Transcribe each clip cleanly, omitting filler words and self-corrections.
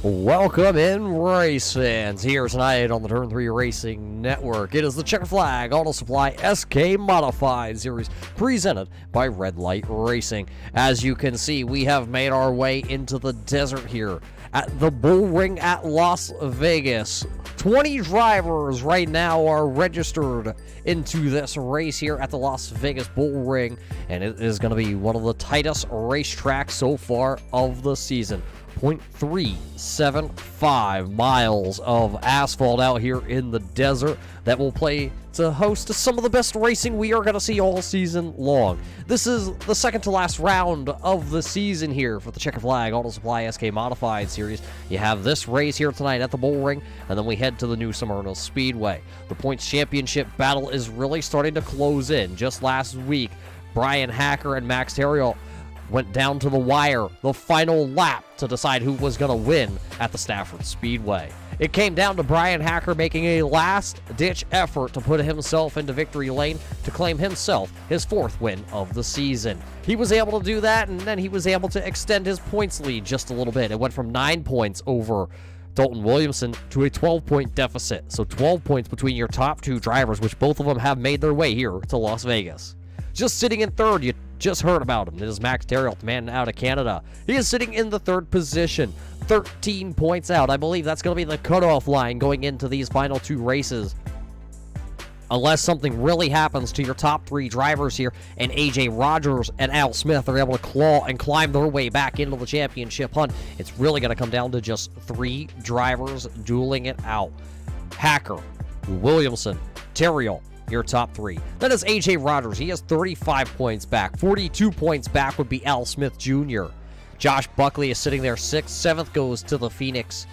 Welcome in, race fans, here tonight on the Turn 3 Racing Network. It is the Checkered Flag Auto Supply SK Modified Series presented by Red Light Racing. As you can see, we have made our way into the desert here at the Bullring at Las Vegas. 20 drivers right now are registered into this race here at the Las Vegas Bullring, and it is going to be one of the tightest racetracks so far of the season. 0.375 miles of asphalt out here in the desert that will play to host some of the best racing we are going to see all season long. This is the second to last round of the season here for the Checkered Flag Auto Supply SK Modified Series. You have this race here tonight at the Bullring, and then we head to the New Smyrna Speedway. The points championship battle is really starting to close in. Just last week, Brian Hacker and Max Terriot went down to the wire, the final lap, to decide who was going to win at the Stafford Speedway. It came down to Brian Hacker making a last-ditch effort to put himself into victory lane to claim himself his fourth win of the season. He was able to do that, and then he was able to extend his points lead just a little bit. It went from 9 points over Dalton Williamson to a 12-point deficit. So 12 points between your top two drivers, which both of them have made their way here to Las Vegas. Just sitting in third, you just heard about him. It is Max Terriot, the man out of Canada. He is sitting in the third position, 13 points out. I believe that's going to be the cutoff line going into these final two races. Unless something really happens to your top three drivers here, and AJ Rogers and Al Smith are able to claw and climb their way back into the championship hunt, it's really going to come down to just three drivers dueling it out. Hacker, Williamson, Terriot, your top three. That is AJ Rogers. He has 35 points back. 42 points back would be Al Smith Jr. Josh Buckley is sitting there 6th. 7th goes to the Phoenix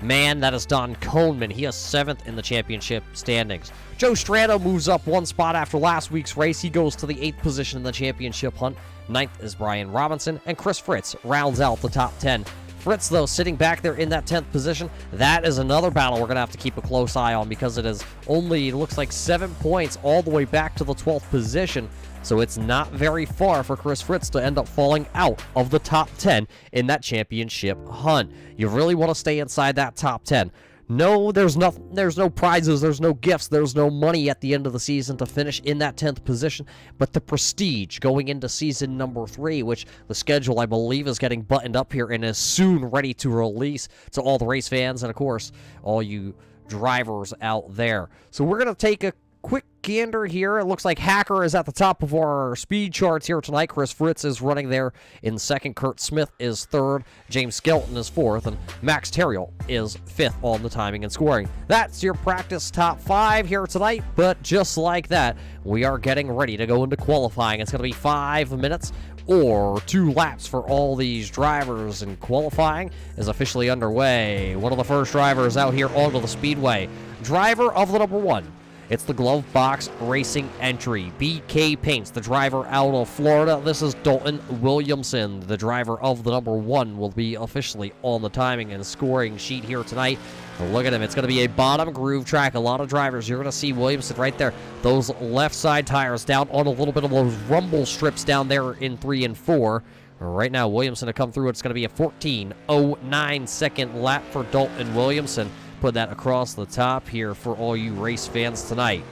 man. That is Don Coneman. He is 7th in the championship standings. Joe Strano moves up one spot after last week's race. He goes to the 8th position in the championship hunt. 9th is Brian Robinson, and Chris Fritz rounds out the top 10. Fritz, though, sitting back there in that 10th position, that is another battle we're going to have to keep a close eye on, because it is only, it looks like 7 points all the way back to the 12th position, so it's not very far for Chris Fritz to end up falling out of the top 10 in that championship hunt. You really want to stay inside that top 10. No, there's no prizes, there's no gifts, there's no money at the end of the season to finish in that 10th position, but the prestige going into season number 3, which the schedule, I believe, is getting buttoned up here and is soon ready to release to all the race fans and, of course, all you drivers out there. So we're going to take a quick gander here. It looks like Hacker is at the top of our speed charts here tonight. Chris Fritz is running there in 2nd. Kurt Smith is 3rd. James Skelton is 4th. And Max Terriot is 5th on the timing and scoring. That's your practice top 5 here tonight. But just like that, we are getting ready to go into qualifying. It's going to be 5 minutes or 2 laps for all these drivers, and qualifying is officially underway. One of the first drivers out here onto the speedway. Driver of the number 1. It's the Glove Box Racing entry. BK Paints, the driver out of Florida. This is Dalton Williamson. The driver of the number 1 will be officially on the timing and scoring sheet here tonight. And look at him. It's going to be a bottom groove track. A lot of drivers. You're going to see Williamson right there. Those left side tires down on a little bit of those rumble strips down there in 3 and 4. Right now, Williamson to come through. It's going to be a 14.09 second lap for Dalton Williamson. Put that across the top here for all you race fans tonight.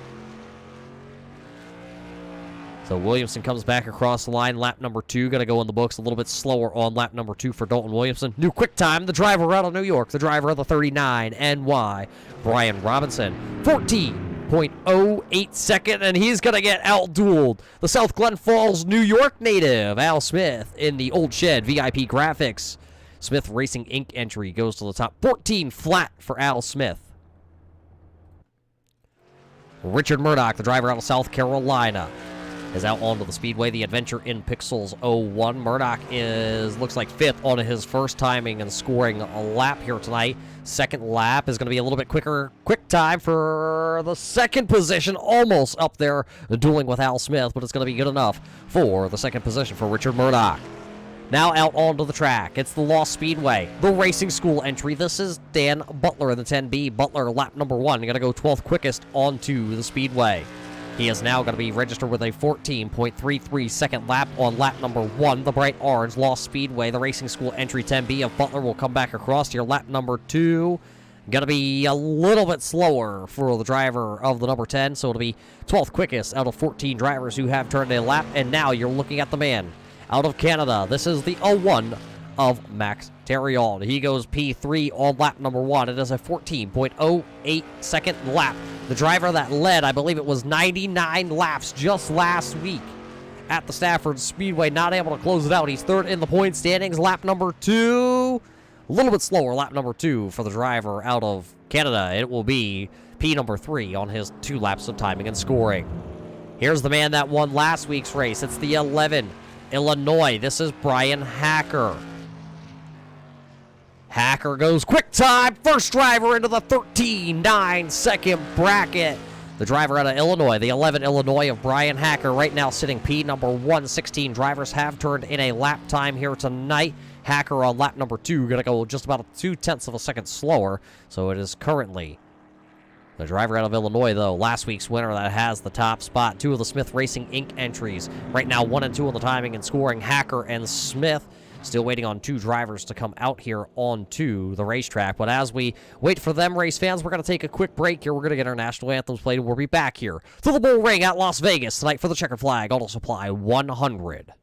So Williamson comes back across the line. Lap number 2 going to go in the books. A little bit slower on lap number 2 for Dalton Williamson. New quick time, the driver out of New York, the driver of the 39 NY, Brian Robinson. 14.08 second, and he's going to get out-dueled. The South Glen Falls, New York native, Al Smith, in the Old Shed VIP Graphics Smith Racing Inc. entry goes to the top. 14 flat for Al Smith. Richard Murdoch, the driver out of South Carolina, is out onto the speedway. The Adventure in Pixels 01. Murdoch looks like 5th on his first timing and scoring a lap here tonight. 2nd lap is going to be a little bit quicker. Quick time for the 2nd position, almost up there dueling with Al Smith, but it's going to be good enough for the 2nd position for Richard Murdoch. Now out onto the track. It's the Lost Speedway, the racing school entry. This is Dan Butler in the 10B. Butler, lap number 1. Going to go 12th quickest onto the speedway. He is now going to be registered with a 14.33 second lap on lap number 1. The bright orange Lost Speedway, the racing school entry 10B of Butler, will come back across here. Lap number 2. Going to be a little bit slower for the driver of the number 10, so it'll be 12th quickest out of 14 drivers who have turned a lap. And now you're looking at the man out of Canada. This is the 01 of Max Terrion. He goes P3 on lap number 1. It is a 14.08 second lap. The driver that led, I believe it was 99 laps just last week at the Stafford Speedway, not able to close it out. He's third in the point standings. Lap number 2. A little bit slower, lap number 2 for the driver out of Canada. It will be P number 3 on his 2 laps of timing and scoring. Here's the man that won last week's race. It's the 11, Illinois. This is Brian Hacker. Hacker goes quick time. First driver into the 13.9 second bracket. The driver out of Illinois, the 11 Illinois of Brian Hacker, right now sitting P number 1. 16 drivers have turned in a lap time here tonight. Hacker on lap number 2, going to go just about 0.2 of a second slower. So it is currently the driver out of Illinois, though, last week's winner, that has the top spot. 2 of the Smith Racing Inc. entries. Right now, 1 and 2 on the timing and scoring, Hacker and Smith. Still waiting on 2 drivers to come out here onto the racetrack. But as we wait for them, race fans, we're going to take a quick break here. We're going to get our national anthems played, and we'll be back here to the Bullring at Las Vegas tonight for the Checkered Flag Auto Supply 100.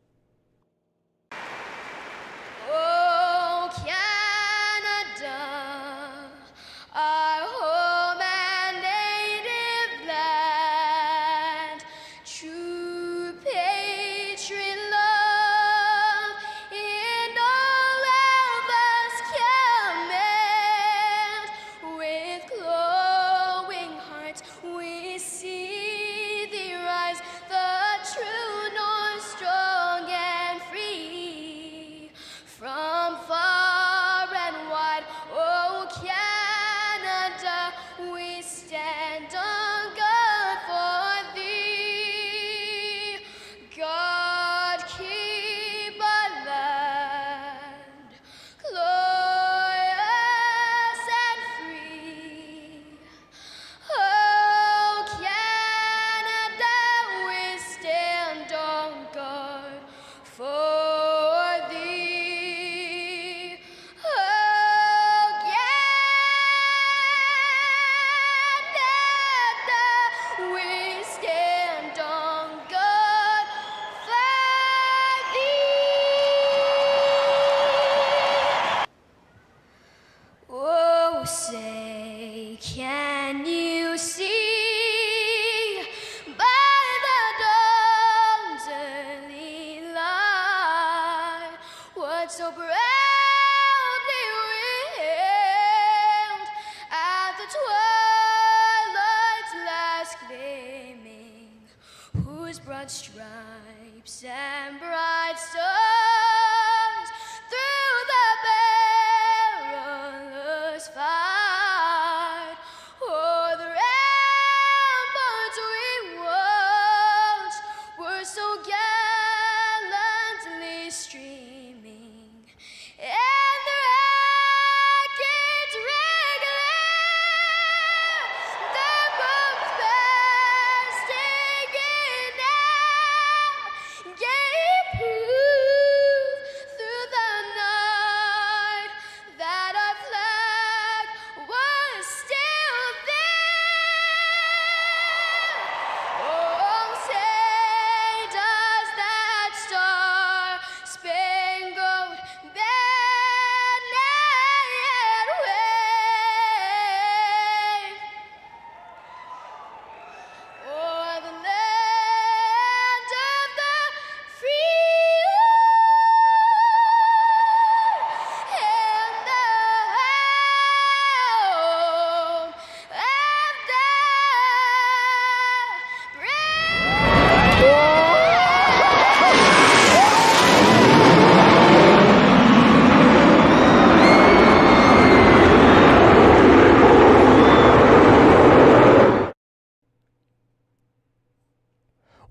Say, can you see by the dawn's early light what so proudly we hailed at the twilight's last gleaming, whose broad stripes and bright stars through the perilous fight o'er the rain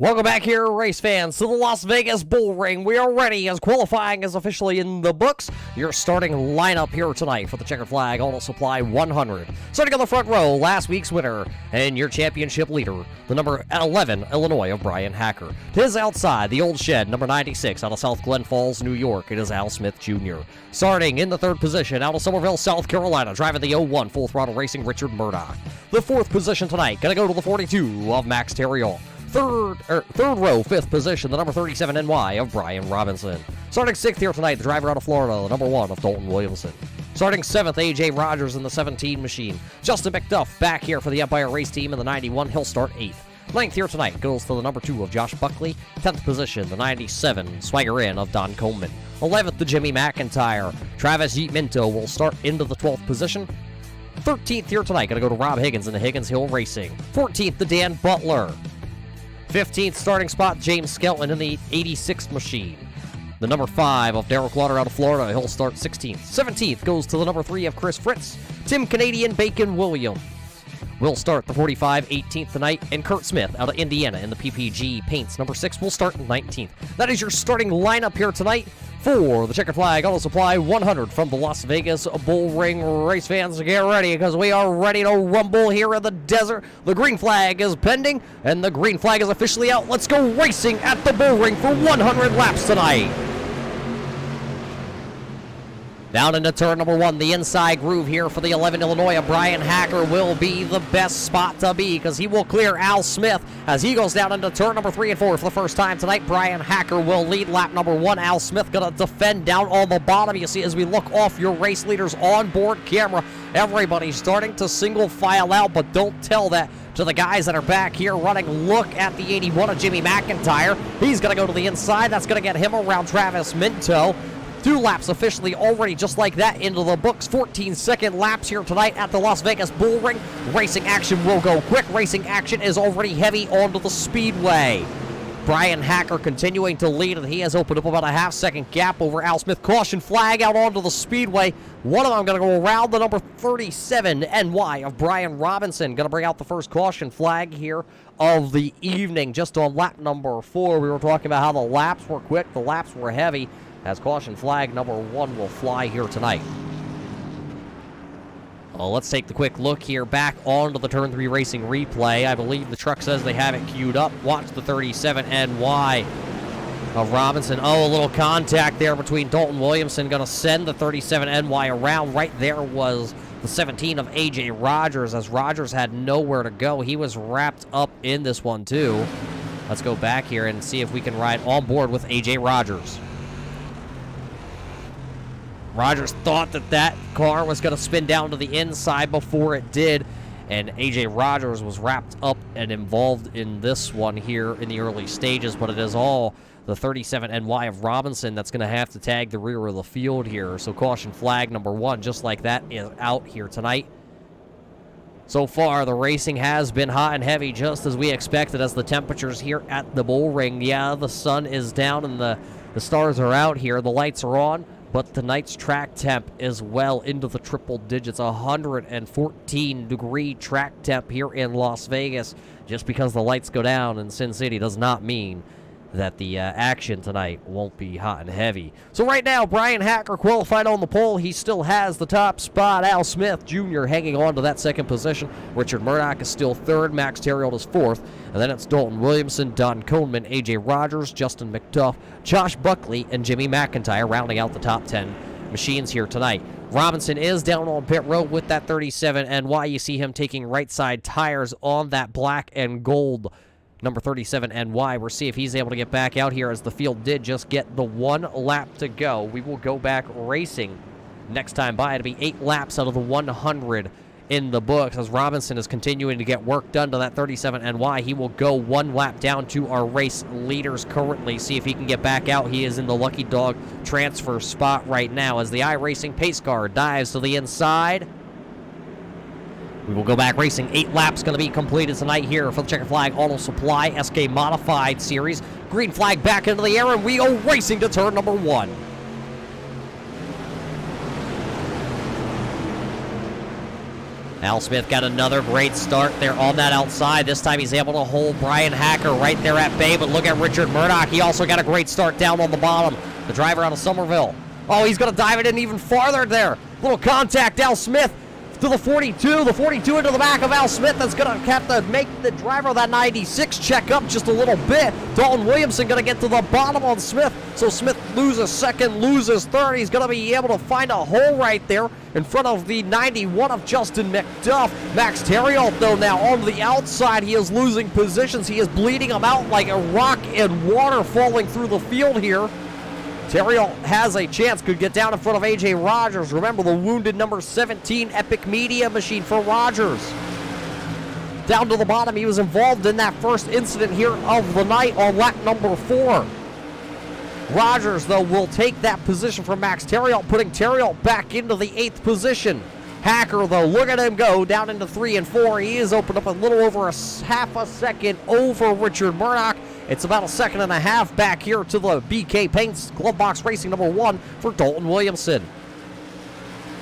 Welcome back here, race fans, to the Las Vegas Bullring. We are ready as qualifying is officially in the books. Your starting lineup here tonight for the Checkered Flag Auto Supply 100. Starting on the front row, last week's winner and your championship leader, the number 11 Illinois of Brian Hacker. To his outside, the old shed, number 96 out of South Glen Falls, New York. It is Al Smith Jr. Starting in the third position, out of Somerville, South Carolina, driving the 01 Full Throttle Racing, Richard Murdoch. The fourth position tonight, gonna go to the 42 of Max Terriol. Third row, fifth position, the number 37 NY of Brian Robinson. Starting sixth here tonight, the driver out of Florida, the number 1 of Dalton Williamson. Starting seventh, AJ Rogers in the 17 machine. Justin McDuff back here for the Empire Race Team in the 91. He'll start eighth. Ninth here tonight goes to the number 2 of Josh Buckley. 10th position, the 97 Swagger In of Don Coleman. 11th, the Jimmy McIntyre. Travis Minto will start into the 12th position. 13th here tonight, going to go to Rob Higgins in the Higgins Hill Racing. 14th, the Dan Butler. 15th starting spot, James Skelton in the 86th machine. The number 5 of Darrell Lauder out of Florida, he'll start 16th. 17th goes to the number 3 of Chris Fritz. Tim Canadian Bacon Williams will start the 45, 18th tonight. And Kurt Smith out of Indiana in the PPG Paints, number 6, will start 19th. That is your starting lineup here tonight for the Checkered Flag Auto Supply 100 from the Las Vegas Bullring. Race fans, get ready because we are ready to rumble here in the desert. The green flag is pending and the green flag is officially out. Let's go racing at the Bullring for 100 laps tonight. Down into turn number 1, the inside groove here for the 11 Illinois of Brian Hacker will be the best spot to be because he will clear Al Smith as he goes down into turn number 3 and 4 for the first time tonight. Brian Hacker will lead lap number 1. Al Smith going to defend down on the bottom. You see as we look off your race leaders onboard camera, everybody's starting to single file out, but don't tell that to the guys that are back here running. Look at the 81 of Jimmy McIntyre. He's going to go to the inside. That's going to get him around Travis Minto. 2 laps officially already just like that into the books. 14-second laps here tonight at the Las Vegas Bullring. Racing action will go quick. Racing action is already heavy onto the speedway. Brian Hacker continuing to lead, and he has opened up about a half-second gap over Al Smith. Caution flag out onto the speedway. One of them going to go around the number 37 NY of Brian Robinson. Going to bring out the first caution flag here of the evening just on lap number 4. We were talking about how the laps were quick, the laps were heavy, as caution flag number 1 will fly here tonight. Let's take the quick look here back onto the Turn 3 Racing replay. I believe the truck says they have it queued up. Watch the 37 NY of Robinson. Oh, a little contact there between Dalton Williamson. Going to send the 37 NY around. Right there was the 17 of AJ Rogers, as Rogers had nowhere to go. He was wrapped up in this one too. Let's go back here and see if we can ride on board with AJ Rogers. Rogers thought that car was going to spin down to the inside before it did, and AJ Rogers was wrapped up and involved in this one here in the early stages, but it is all the 37 NY of Robinson that's going to have to tag the rear of the field here. So caution flag number 1, just like that, is out here tonight. So far, the racing has been hot and heavy, just as we expected, as the temperatures here at the Bullring. Yeah, the sun is down and the stars are out here. The lights are on. But tonight's track temp is well into the triple digits. 114-degree track temp here in Las Vegas. Just because the lights go down in Sin City does not mean that the action tonight won't be hot and heavy. So right now, Brian Hacker qualified on the pole. He still has the top spot. Al Smith Jr. hanging on to that second position. Richard Murdoch is still third. Max Terriol is fourth. And then it's Dalton Williamson, Don Coleman, AJ Rogers, Justin McDuff, Josh Buckley, and Jimmy McIntyre rounding out the top 10 machines here tonight. Robinson is down on pit road with that 37 NY. You see him taking right side tires on that black and gold number 37 NY. We'll see if he's able to get back out here, as the field did just get the 1 lap to go. We will go back racing next time by. It'll be 8 laps out of the 100 in the books, as Robinson is continuing to get work done to that 37 NY. He will go 1 lap down to our race leaders currently. See if he can get back out. He is in the lucky dog transfer spot right now, as the iRacing pace car dives to the inside. We will go back racing. 8 laps going to be completed tonight here for the Checkered Flag Auto Supply SK Modified Series. Green flag back into the air, and we go racing to turn number 1. Al Smith got another great start there on that outside. This time he's able to hold Brian Hacker right there at bay, but look at Richard Murdoch. He also got a great start down on the bottom. The driver out of Somerville. Oh, he's going to dive it in even farther there. Little contact, Al Smith to the 42. The 42 into the back of Al Smith. That's going to have to make the driver of that 96 check up just a little bit. Dalton Williamson going to get to the bottom on Smith. So Smith loses second, loses third. He's going to be able to find a hole right there in front of the 91 of Justin McDuff. Max Theriault, though, now on the outside. He is losing positions. He is bleeding him out like a rock in water falling through the field here. Theriault has a chance, could get down in front of A.J. Rogers. Remember the wounded number 17 Epic Media Machine for Rogers. Down to the bottom, he was involved in that first incident here of the night on lap number 4. Rogers, though, will take that position from Max Theriault, putting Theriault back into the 8th position. Hacker, though, look at him go down into 3 and 4. He is opened up a little over half a second over Richard Murdoch. It's about a second and a half back here to the BK Paints Glove Box Racing number 1 for Dalton Williamson.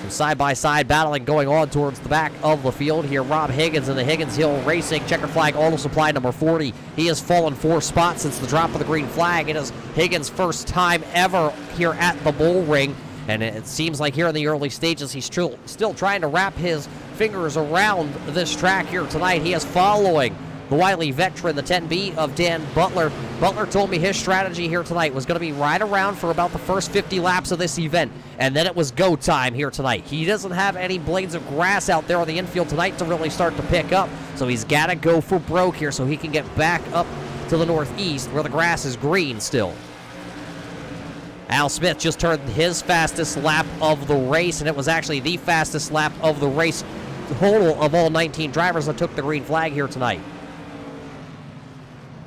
Some side-by-side battling going on towards the back of the field here. Rob Higgins in the Higgins Hill Racing Checkered Flag Auto Supply number 40. He has fallen 4 spots since the drop of the green flag. It is Higgins' first time ever here at the Bullring, and it seems like here in the early stages he's still trying to wrap his fingers around this track here tonight. He is following the wily veteran, the 10B of Dan Butler. Butler told me his strategy here tonight was going to be ride around for about the first 50 laps of this event, and then it was go time here tonight. He doesn't have any blades of grass out there on the infield tonight to really start to pick up, so he's got to go for broke here so he can get back up to the northeast where the grass is green still. Al Smith just turned his fastest lap of the race, and it was actually the fastest lap of the race total of all 19 drivers that took the green flag here tonight.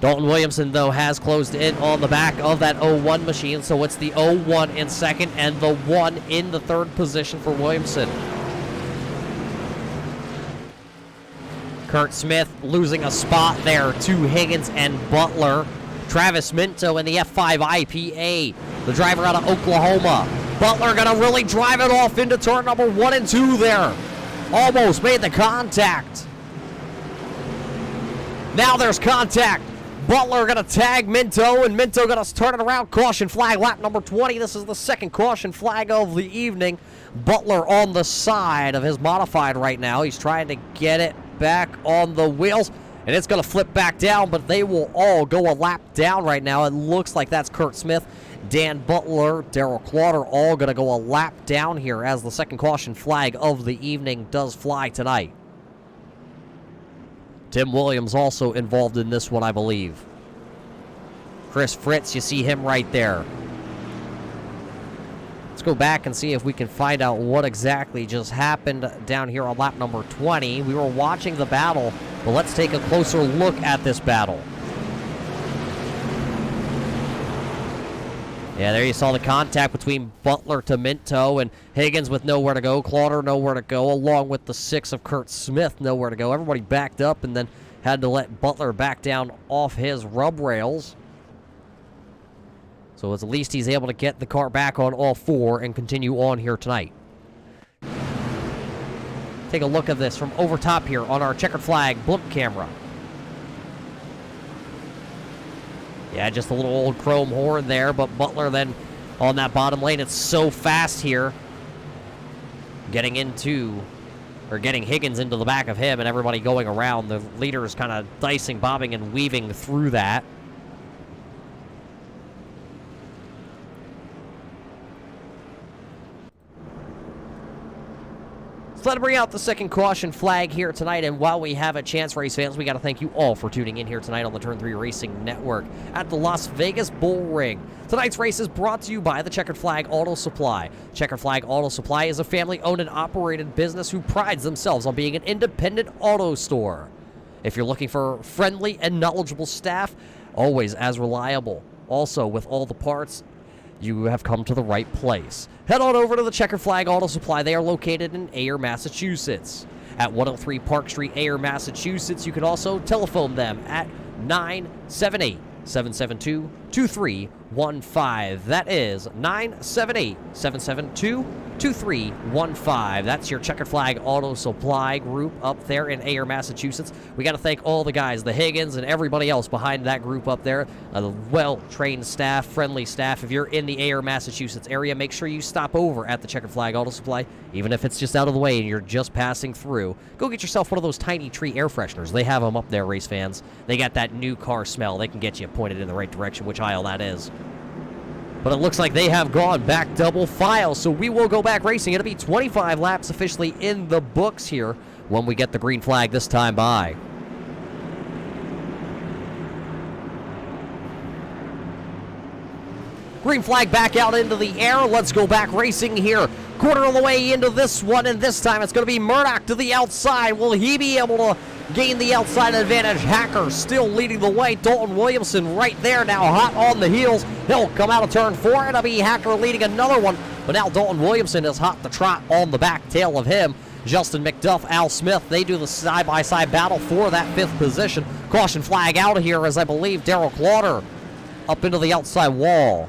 Dalton Williamson, though, has closed in on the back of that 01 machine, so it's the 01 in second and the 1 in the third position for Williamson. Kurt Smith losing a spot there to Higgins and Butler. Travis Minto in the F5 IPA, the driver out of Oklahoma. Butler going to really drive it off into turn number 1 and 2 there. Almost made the contact. Now there's contact. Butler going to tag Minto, and Minto going to turn it around. Caution flag, lap number 20. This is the second caution flag of the evening. Butler on the side of his modified right now. He's trying to get it back on the wheels, and it's going to flip back down, but they will all go a lap down right now. It looks like that's Kurt Smith, Dan Butler, Darrell Clauter, all going to go a lap down here as the second caution flag of the evening does fly tonight. Tim Williams also involved in this one, I believe. Chris Fritz, you see him right there. Let's go back and see if we can find out what exactly just happened down here on lap number 20. We were watching the battle, but let's take a closer look at this battle. Yeah, there you saw the contact between Butler to Minto, and Higgins with nowhere to go, Clauter nowhere to go, along with the 6 of Kurt Smith nowhere to go. Everybody backed up and then had to let Butler back down off his rub rails. So at least he's able to get the car back on all 4 and continue on here tonight. Take a look at this from over top here on our checkered flag blimp camera. Yeah, just a little old chrome horn there, but Butler then on that bottom lane. It's so fast here. Getting Higgins into the back of him and everybody going around. The leader is kind of dicing, bobbing, and weaving through that. So let's bring out the second caution flag here tonight, and while we have a chance, race fans, we got to thank you all for tuning in here tonight on the Turn 3 Racing Network at the Las Vegas Bullring. Tonight's race is brought to you by the Checkered Flag Auto Supply. Checkered Flag Auto Supply is a family-owned and operated business who prides themselves on being an independent auto store. If you're looking for friendly and knowledgeable staff, always as reliable. Also, with all the parts, you have come to the right place. Head on over to the Checkered Flag Auto Supply. They are located in Ayer, Massachusetts. At 103 Park Street, Ayer, Massachusetts. You can also telephone them at 978-772-2315. That is 978-772-2315. 2315. That's your Checkered Flag Auto Supply group up there in Ayer, Massachusetts. We got to thank all the guys, the Higgins and everybody else behind that group up there. The well-trained staff, friendly staff. If you're in the Ayer, Massachusetts area, make sure you stop over at the Checkered Flag Auto Supply, even if it's just out of the way and you're just passing through. Go get yourself one of those Tiny Tree air fresheners. They have them up there, race fans. They got that new car smell. They can get you pointed in the right direction, which aisle that is. But it looks like they have gone back double file, so we will go back racing. It'll be 25 laps officially in the books here when we get the green flag this time by. Green flag back out into the air. Let's go back racing here. Quarter of the way into this one, and this time it's going to be Murdoch to the outside. Will he be able to gain the outside advantage? Hacker still leading the way. Dalton Williamson right there now, hot on the heels. He'll come out of turn 4. It'll be Hacker leading another one, but now Dalton Williamson is hot to trot on the back tail of him. Justin McDuff, Al Smith, they do the side-by-side battle for that 5th position. Caution flag out of here as I believe Darrell Clauter up into the outside wall.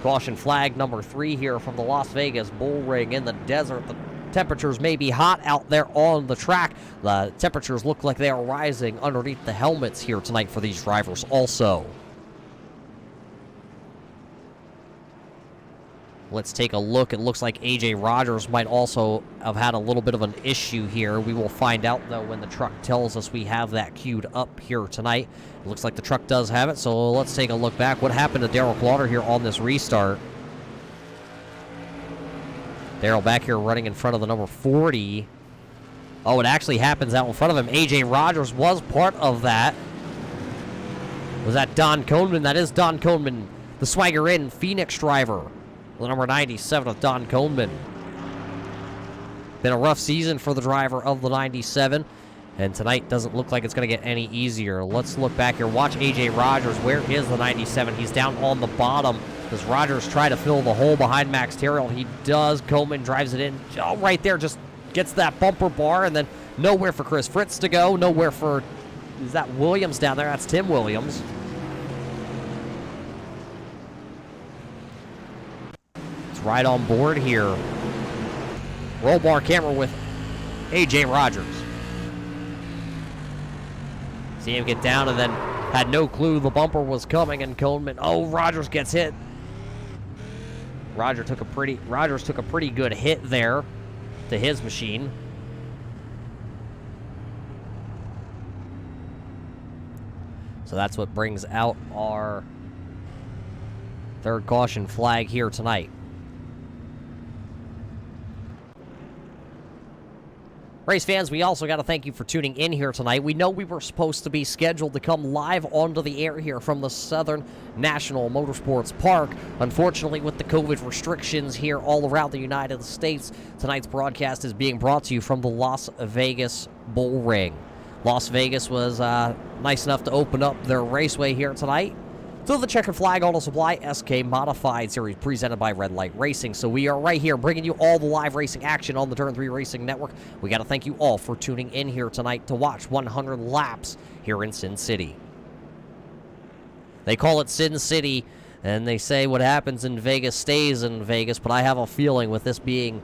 Caution flag number 3 here from the Las Vegas Bullring in the desert. The temperatures may be hot out there on the track. The temperatures look like they are rising underneath the helmets here tonight for these drivers also. Let's take a look. It looks like A.J. Rogers might also have had a little bit of an issue here. We will find out, though, when the truck tells us we have that queued up here tonight. It looks like the truck does have it, so let's take a look back. What happened to Darrell Clauter here on this restart? Darrell back here running in front of the number 40. Oh, it actually happens out in front of him. A.J. Rogers was part of that. Was that Don Coneman? That is Don Coneman, the Swagger Inn Phoenix driver. The number 97 of Don Coneman. Been a rough season for the driver of the 97, and tonight doesn't look like it's going to get any easier. Let's look back here. Watch A.J. Rogers. Where is the 97? He's down on the bottom. Does Rogers try to fill the hole behind Max Terrill? He does. Coleman drives it in. Oh, right there. Just gets that bumper bar, and then nowhere for Chris Fritz to go. Nowhere for... Is that Williams down there? That's Tim Williams. Right on board here. Roll bar camera with A.J. Rogers. See him get down and then had no clue the bumper was coming, and Coleman, oh, Rogers gets hit. Rogers took a pretty good hit there to his machine. So that's what brings out our 3rd caution flag here tonight. Race fans, we also got to thank you for tuning in here tonight. We know we were supposed to be scheduled to come live onto the air here from the Southern National Motorsports Park. Unfortunately, with the COVID restrictions here all around the United States, tonight's broadcast is being brought to you from the Las Vegas Bullring. Las Vegas was nice enough to open up their raceway here tonight to the Checkered Flag Auto Supply SK Modified Series presented by Red Light Racing. So we are right here bringing you all the live racing action on the Turn 3 Racing Network. We got to thank you all for tuning in here tonight to watch 100 laps here in Sin City. They call it Sin City, and they say what happens in Vegas stays in Vegas, but I have a feeling with this being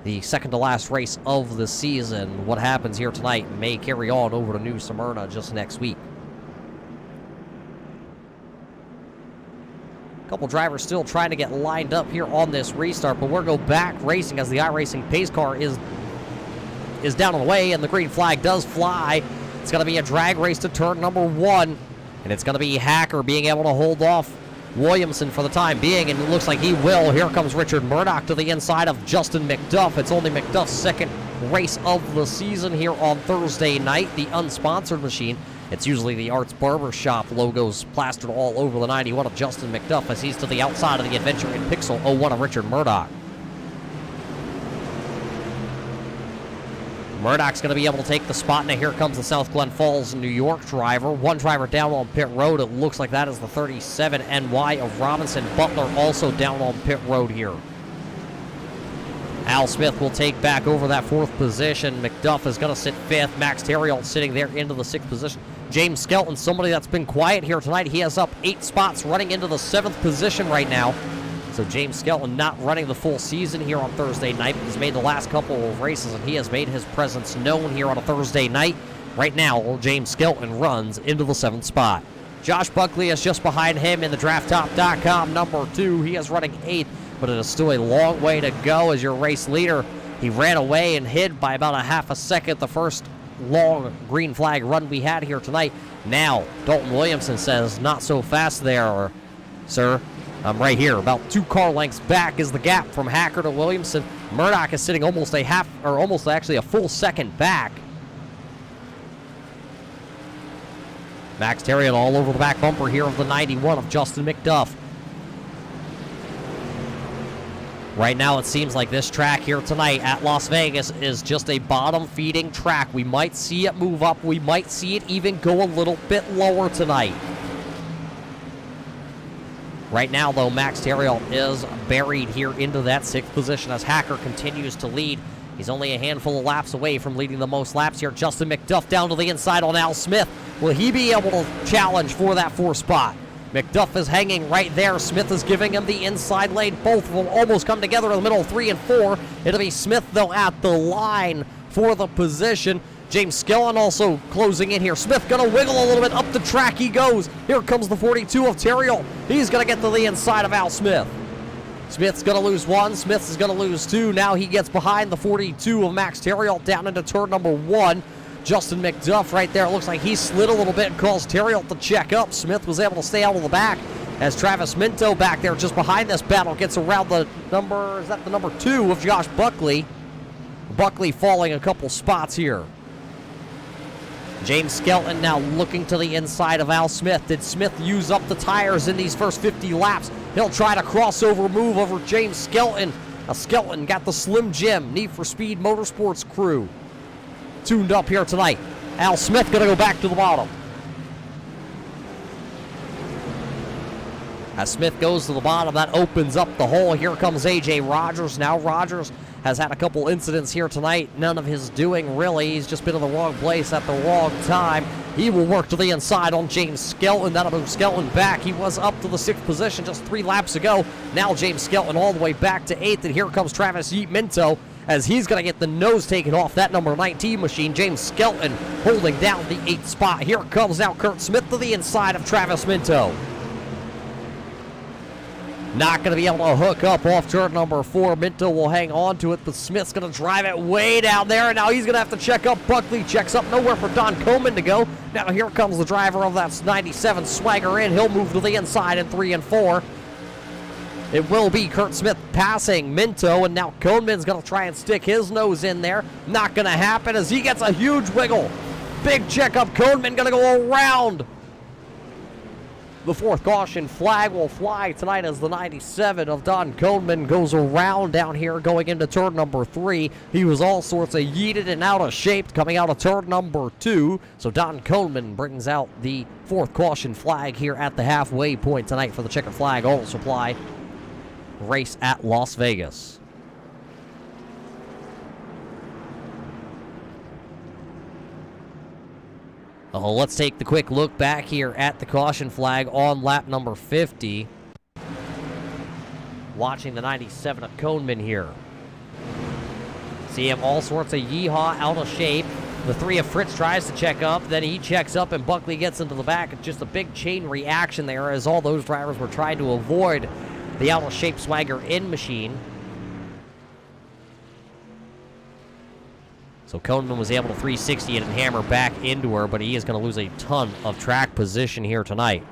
the second to last race of the season, what happens here tonight may carry on over to New Smyrna just next week. Couple drivers still trying to get lined up here on this restart, but we'll go back racing as the iRacing pace car is down on the way, and the green flag does fly. It's going to be a drag race to turn number 1, and it's going to be Hacker being able to hold off Williamson for the time being, and it looks like he will. Here comes Richard Murdoch to the inside of Justin McDuff. It's only McDuff's 2nd race of the season here on Thursday night, the unsponsored machine. It's usually the Arts Barber Shop logos plastered all over the 91 of Justin McDuff as he's to the outside of the Adventure in Pixel 01 of Richard Murdoch. Murdoch's going to be able to take the spot. Now here comes the South Glen Falls, New York driver. One driver down on pit road. It looks like that is the 37 NY of Robinson. Butler also down on pit road here. Al Smith will take back over that 4th position. McDuff is going to sit 5th. Max Terrill sitting there into the 6th position. James Skelton, somebody that's been quiet here tonight. He has up 8 spots running into the 7th position right now. So James Skelton not running the full season here on Thursday night, but he's made the last couple of races, and he has made his presence known here on a Thursday night. Right now, James Skelton runs into the 7th spot. Josh Buckley is just behind him in the DraftTop.com number 2. He is running 8th, but it is still a long way to go as your race leader. He ran away and hid by about a half a second the first long green flag run we had here tonight. Now, Dalton Williamson says, not so fast there, sir. I'm right here. About 2 car lengths back is the gap from Hacker to Williamson. Murdoch is sitting almost actually a full second back. Max Terriot all over the back bumper here of the 91 of Justin McDuff. Right now, it seems like this track here tonight at Las Vegas is just a bottom-feeding track. We might see it move up. We might see it even go a little bit lower tonight. Right now, though, Max Terriot is buried here into that 6th position as Hacker continues to lead. He's only a handful of laps away from leading the most laps here. Justin McDuff down to the inside on Al Smith. Will he be able to challenge for that 4th spot? McDuff is hanging right there. Smith is giving him the inside lane. Both of them almost come together in the middle, 3 and 4. It'll be Smith, though, at the line for the position. James Skelton also closing in here. Smith going to wiggle a little bit. Up the track he goes. Here comes the 42 of Terriot. He's going to get to the inside of Al Smith. Smith's going to lose 1. Smith is going to lose 2. Now he gets behind the 42 of Max Terriot down into turn number 1. Justin McDuff right there. It looks like he slid a little bit and caused Terriot to check up. Smith was able to stay out of the back as Travis Minto back there just behind this battle gets around the number, is that the number 2 of Josh Buckley. Buckley falling a couple spots here. James Skelton now looking to the inside of Al Smith. Did Smith use up the tires in these first 50 laps? He'll try to crossover move over James Skelton. Skelton got the Slim Jim Need for Speed Motorsports crew tuned up here tonight. Al Smith going to go back to the bottom. As Smith goes to the bottom, that opens up the hole. Here comes A.J. Rogers. Now Rogers has had a couple incidents here tonight. None of his doing, really. He's just been in the wrong place at the wrong time. He will work to the inside on James Skelton. That'll move Skelton back. He was up to the 6th position just 3 laps ago. Now James Skelton all the way back to 8th. And here comes Travis Yeet Minto as he's going to get the nose taken off that number 19 machine. James Skelton holding down the 8th spot. Here comes now Kurt Smith to the inside of Travis Minto. Not going to be able to hook up off turn number 4. Minto will hang on to it, but Smith's going to drive it way down there, and now he's going to have to check up. Buckley checks up. Nowhere for Don Coleman to go. Now here comes the driver of that 97 Swagger in. He'll move to the inside in 3 and 4. It will be Kurt Smith passing Minto, and now Coleman's going to try and stick his nose in there. Not going to happen as he gets a huge wiggle. Big checkup. Coleman going to go around. The 4th caution flag will fly tonight as the 97 of Don Coleman goes around down here going into turn number 3. He was all sorts of yeeted and out of shape coming out of turn number 2. So Don Coleman brings out the 4th caution flag here at the halfway point tonight for the Checkered Flag Auto Supply race at Las Vegas. Let's take the quick look back here at the caution flag on lap number 50. Watching the 97 of Coleman here. See him all sorts of yeehaw, out of shape. The 3 of Fritz tries to check up, then he checks up and Buckley gets into the back. It's just a big chain reaction there as all those drivers were trying to avoid the out of shape Swagger in machine. So Coleman was able to 360 it and hammer back into her, but he is going to lose a ton of track position here tonight.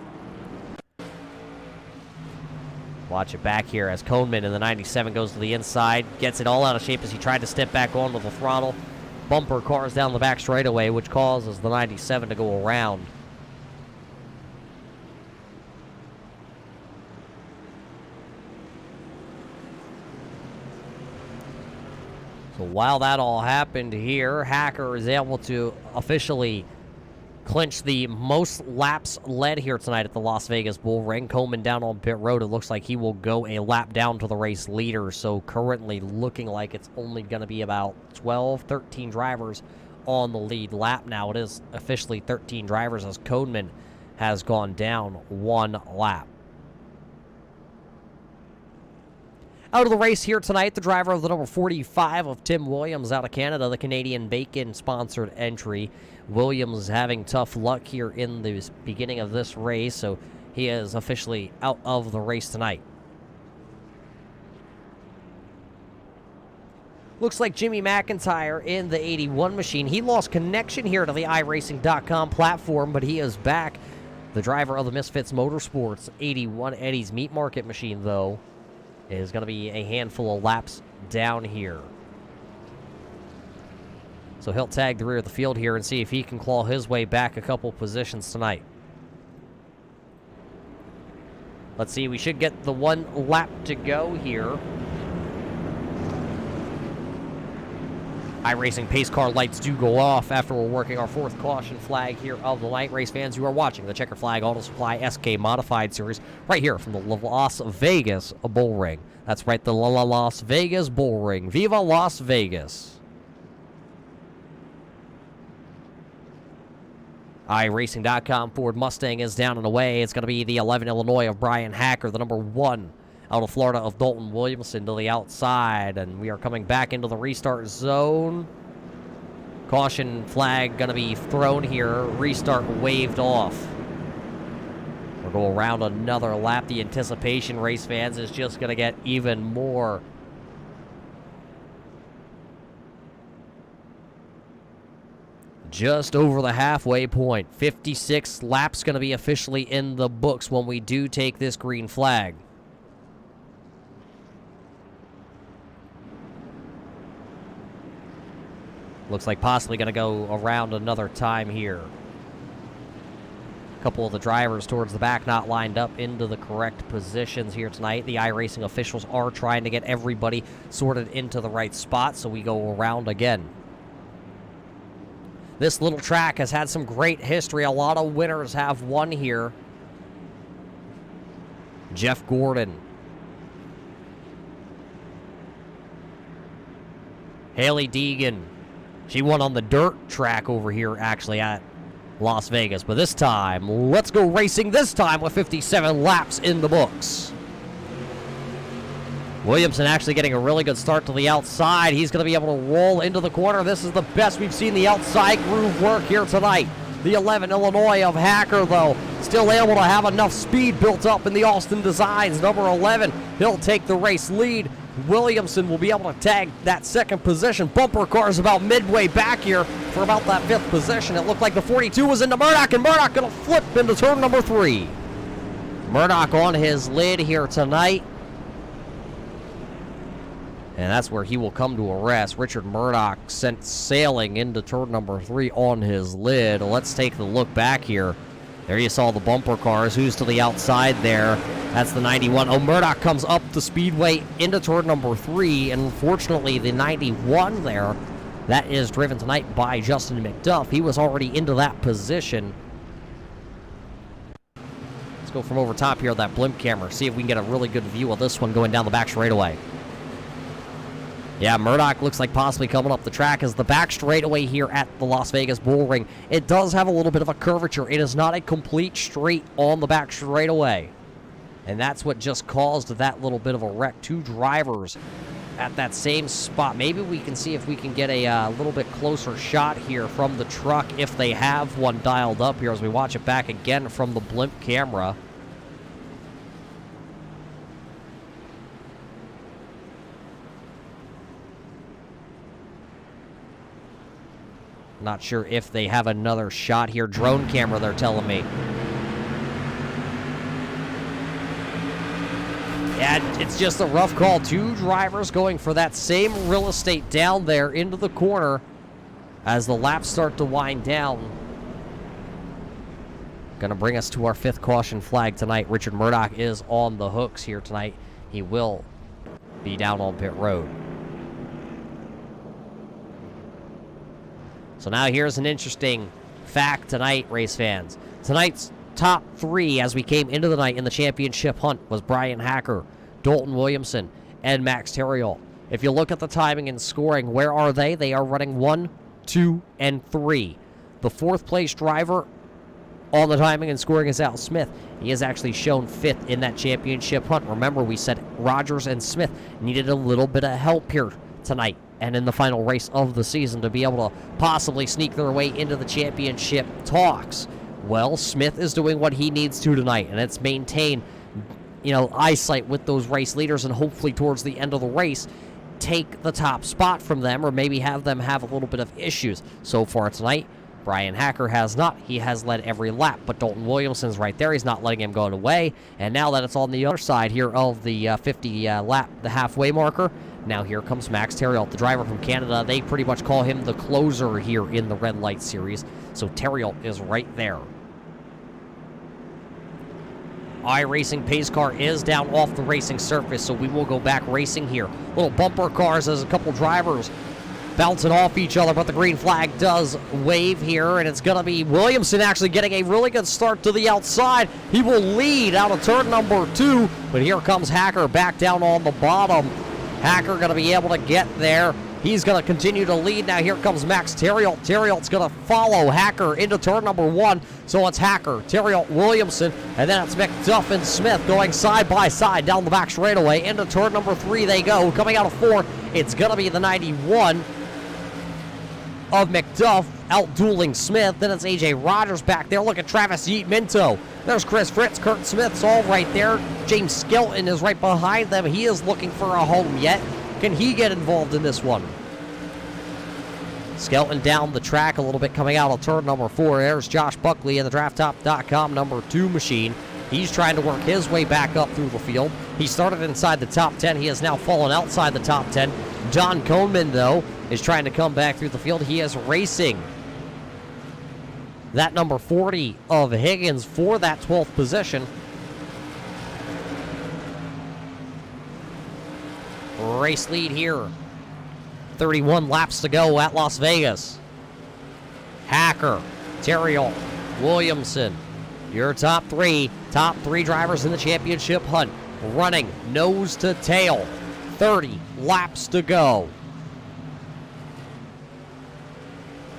Watch it back here as Coleman in the 97 goes to the inside, gets it all out of shape as he tried to step back onto the throttle. Bumper cars down the back straightaway, which causes the 97 to go around. So while that all happened here, Hacker is able to officially clinch the most laps led here tonight at the Las Vegas Bullring. Coleman down on pit road. It looks like he will go a lap down to the race leader. So currently looking like it's only going to be about 12, 13 drivers on the lead lap now. It is officially 13 drivers as Coleman has gone down 1 lap. Out of the race here tonight, the driver of the number 45 of Tim Williams out of Canada, the Canadian Bacon-sponsored entry. Williams having tough luck here in the beginning of this race, so he is officially out of the race tonight. Looks like Jimmy McIntyre in the 81 machine. He lost connection here to the iRacing.com platform, but he is back. The driver of the Misfits Motorsports 81 Eddie's Meat Market machine, though, is going to be a handful of laps down here. So he'll tag the rear of the field here and see if he can claw his way back a couple positions tonight. Let's see, we should get the one lap to go here. iRacing pace car lights do go off after we're working our fourth caution flag here of the night. Race fans, you are watching the Checkered Flag Auto Supply SK Modified Series right here from the Las Vegas Bullring. That's right, the Las Vegas Bullring. Viva Las Vegas. iRacing.com Ford Mustang is down and away. It's going to be the 11 Illinois of Brian Hacker, the number 1 out of Florida of Dalton Williamson to the outside, and we are coming back into the restart zone. Caution flag going to be thrown here. Restart waved off. We'll go around another lap. The anticipation, race fans, is just going to get even more. Just over the halfway point. 56 laps going to be officially in the books when we do take this green flag. Looks like possibly going to go around another time here. A couple of the drivers towards the back not lined up into the correct positions here tonight. The iRacing officials are trying to get everybody sorted into the right spot, so we go around again. This little track has had some great history. A lot of winners have won here. Jeff Gordon. Haley Deegan. She won on the dirt track over here, actually, at Las Vegas. But this time, let's go racing this time with 57 laps in the books. Williamson actually getting a really good start to the outside. He's going to be able to roll into the corner. This is the best we've seen the outside groove work here tonight. The 11 Illinois of Hacker, though, still able to have enough speed built up in the Austin Designs. Number 11, he'll take the race lead. Williamson will be able to tag that second position. Bumper cars about midway back here for about that 5th position. It looked like the 42 was into Murdoch, and Murdoch going to flip into turn number 3. Murdoch on his lid here tonight. And that's where he will come to a rest. Richard Murdoch sent sailing into turn number 3 on his lid. Let's take a look back here. There you saw the bumper cars. Who's to the outside there? That's the 91. Oh, Murdoch comes up the speedway into turn number 3. And unfortunately, the 91 there, that is driven tonight by Justin McDuff. He was already into that position. Let's go from over top here with that blimp camera. See if we can get a really good view of this one going down the back straightaway. Yeah, Murdoch looks like possibly coming up the track as the back straightaway here at the Las Vegas Bullring. It does have a little bit of a curvature. It is not a complete straight on the back straightaway. And that's what just caused that little bit of a wreck. 2 drivers at that same spot. Maybe we can see if we can get a little bit closer shot here from the truck if they have one dialed up here as we watch it back again from the blimp camera. Not sure if they have another shot here. Drone camera, they're telling me. Yeah, it's just a rough call. 2 drivers going for that same real estate down there into the corner as the laps start to wind down. Going to bring us to our 5th caution flag tonight. Richard Murdoch is on the hooks here tonight. He will be down on pit road. So now here's an interesting fact tonight, race fans. Tonight's top 3 as we came into the night in the championship hunt was Brian Hacker, Dalton Williamson, and Max Terriol. If you look at the timing and scoring, where are they? They are running 1, 2, and 3. The 4th place driver on the timing and scoring is Al Smith. He has actually shown 5th in that championship hunt. Remember, we said Rogers and Smith needed a little bit of help here tonight and in the final race of the season to be able to possibly sneak their way into the championship talks. Well, Smith is doing what he needs to tonight, and it's maintain, eyesight with those race leaders, and hopefully towards the end of the race, take the top spot from them, or maybe have them have a little bit of issues. So far tonight, Brian Hacker has not. He has led every lap, but Dalton Williamson's right there. He's not letting him go away. And now that it's on the other side here of the 50 lap, the halfway marker, now here comes Max Theriault, the driver from Canada. They pretty much call him the closer here in the Red Light Series. So Theriault is right there. iRacing pace car is down off the racing surface, so we will go back racing here. Little bumper cars as a couple drivers bouncing off each other, but the green flag does wave here, and it's going to be Williamson actually getting a really good start to the outside. He will lead out of turn number 2, but here comes Hacker back down on the bottom. Hacker going to be able to get there. He's going to continue to lead. Now here comes Max Theriault. Theriault's going to follow Hacker into turn number 1. So it's Hacker, Theriault, Williamson, and then it's McDuff and Smith going side by side down the back straightaway. Into turn number 3 they go. Coming out of 4, it's going to be the 91 of McDuff out-dueling Smith. Then it's A.J. Rogers back there. Look at Travis Yeet Minto. There's Chris Fritz. Kurt Smith's all right there. James Skelton is right behind them. He is looking for a home yet. Can he get involved in this one? Skelton down the track a little bit coming out of turn number 4. There's Josh Buckley in the DraftTop.com number 2 machine. He's trying to work his way back up through the field. He started inside the top 10. He has now fallen outside the top 10. John Coleman, though, is trying to come back through the field. He is racing that number 40 of Higgins for that 12th position. Race lead here. 31 laps to go at Las Vegas. Hacker, Theriault, Williamson, your top three drivers in the championship hunt, running nose to tail. 30 laps to go.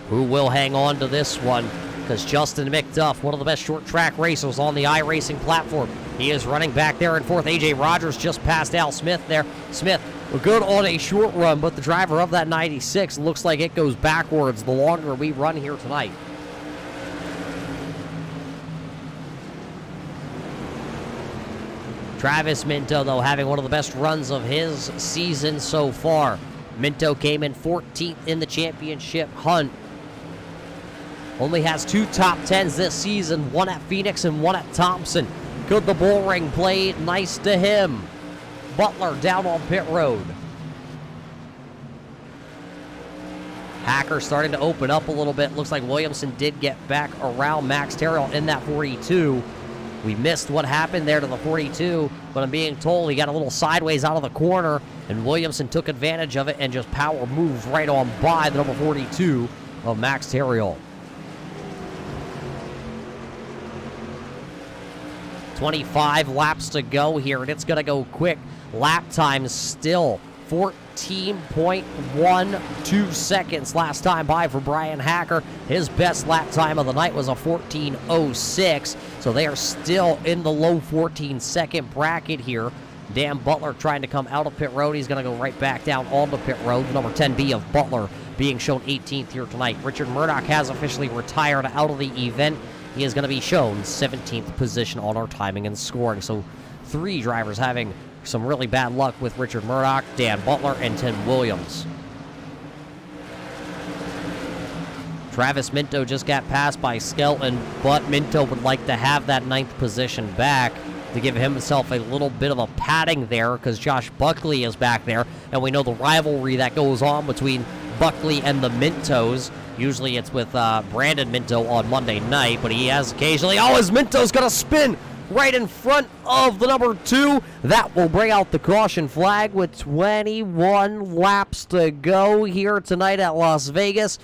Who will hang on to this one? Because Justin McDuff, one of the best short track racers on the iRacing platform, he is running back there in 4th. A.J. Rogers just passed Al Smith there. Smith, we're good on a short run, but the driver of that 96 looks like it goes backwards the longer we run here tonight. Travis Minto, though, having one of the best runs of his season so far. Minto came in 14th in the championship hunt. Only has 2 top 10s this season, one at Phoenix and one at Thompson. Could the Bullring play nice to him? Butler down on pit road. Hacker starting to open up a little bit. Looks like Williamson did get back around Max Theriault in that 42. We missed what happened there to the 42, but I'm being told he got a little sideways out of the corner, and Williamson took advantage of it and just power moved right on by the number 42 of Max Theriault. 25 laps to go here, and it's going to go quick. Lap time still 14.12 seconds last time by for Brian Hacker. His best lap time of the night was a 14.06, so they are still in the low 14-second bracket here. Dan Butler trying to come out of pit road. He's going to go right back down onto pit road. The number 10B of Butler being shown 18th here tonight. Richard Murdoch has officially retired out of the event. He is going to be shown 17th position on our timing and scoring. So 3 drivers having some really bad luck with Richard Murdoch, Dan Butler, and Tim Williams. Travis Minto just got passed by Skelton, but Minto would like to have that 9th position back to give himself a little bit of a padding there because Josh Buckley is back there, and we know the rivalry that goes on between Buckley and the Mintos. Usually it's with Brandon Minto on Monday night, but he has occasionally... Oh, his Minto's going to spin right in front of the number 2. That will bring out the caution flag with 21 laps to go here tonight at Las Vegas.